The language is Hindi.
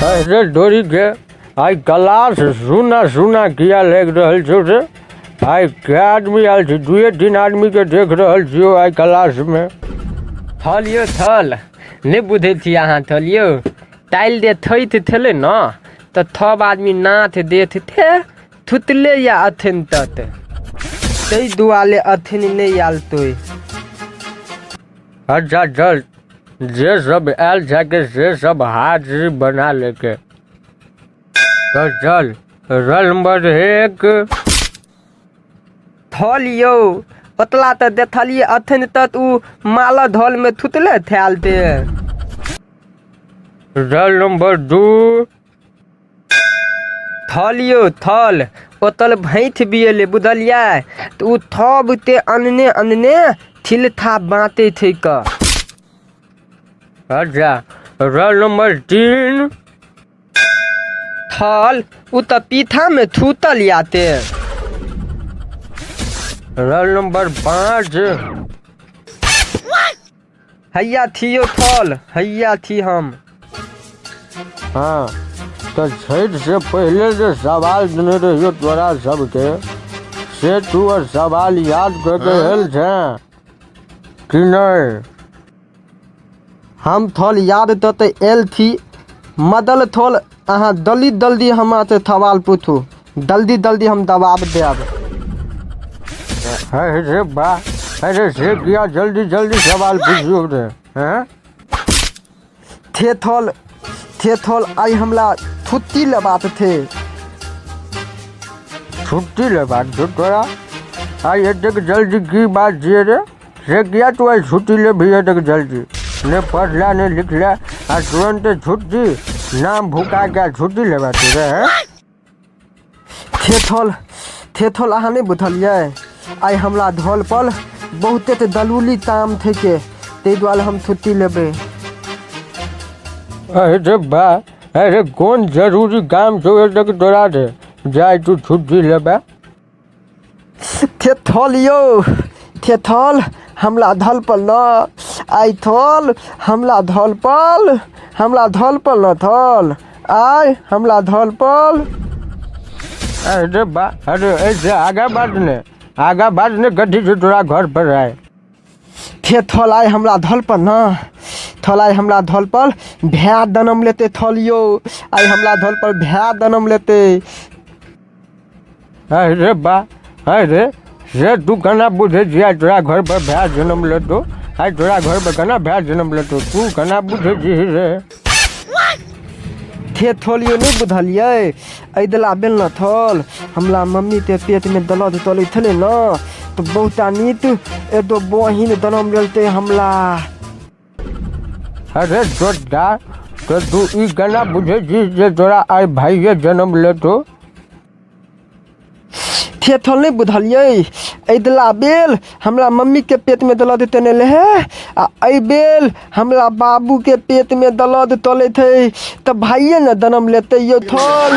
अरे डोरी के आई क्लास सुना सुना किया लग रहल छौ रे। आई क्या आदमी आयल छै? दुए तीन आदमी के देख रहल छियो आई क्लास में। थल यो थल नहीं बुझे थी अहाँ थल यो टाइल दे थैत थले न तो थब आदमी नाथ देथ थे थुतले या अथन तत तई दुआले अथन नहीं आल तो। अच्छा चल, जे सब आयल जाके से सब हाजिरी बना लेके तो चल। रोल नंबर 1 थल यो पतला तो देखलिए अथन तत उ माला धल में थुतले थैल ते। रोल नंबर 2 थल यो थल ओतल भैंथ बियले बुझलिया तो उ थब ते अनने अनने थिल था बाते थे का। अच्छा रोल नंबर 3 थल उ त पीठा में थूतल याते। रोल नंबर 5 हैया थियो थल हैया थी हम। हाँ तो छठ से पहले जो सवाल देने रहियो तोरा सबके से तू और सवाल याद करके हेल छे कि नहीं? हम थल याद तो एल थी मदल थल अहाँ दल्दी दल्दी हमा से सवाल पूछू दल्दी दल्दी हम दबाव देब। अरे बा अरे से किया जल्दी जल्दी सवाल पूछियो रे। हैं थे थल आई हमला छुट्टी लेबात थे। छुट्टी ले बात जो तोरा आई तक जल्दी की बात जिए रे? से किया तू आई छुट्टी ले भी तक जल्दी ने पढ़ला ने लिखला आ तुरंत छुट्टी नाम भूखा क्या छुट्टी ले बात रे? हैं थे थल अहाँ नहीं बुझलिए आई हमला धल पल बहुते ते दलूली काम थे के ते द्वारे हम छुट्टी लेबे। अरे बा अरे कौन जरूरी काम छो तक तोरा रे जाए तू छुट्टी लेबे? थे थल यो थे थल हमला धल पल न आई थल हमला धल पल न थल आई हमला धल पल। अरे बा अरे ऐसे आगा बात ने गड्ढी से तोरा घर पर आए। थे थल आई हमला धल पर न थल आई हमला धल पर भैया दनम लेते थल यो आई हमला धल पर भैया दनम लेते। अरे बा अरे से तू कना बुझे जिया तोरा घर पर भैया जन्म लेतो आई तोरा घर पर कना भैया जन्म लेतो तू कना बुझे जी रे? थे थल यो नहीं बुझलिए ऐदला बेल न थल हमला मम्मी के पेट में दर्द तले थले न तो बहुता नीत एदो बहिन दनम लेते हमला। अरे छोटा तो तू ई कना बुझे जी जे तोरा आई भाई जन्म लेतो? थे थल नहीं बुझलिए ऐदला बेल हमला मम्मी के पेट में दर्द तने ले है आ ऐ बेल हमला बाबू के पेट में दर्द तले थे तो भाइये न जन्म लेते यो थल।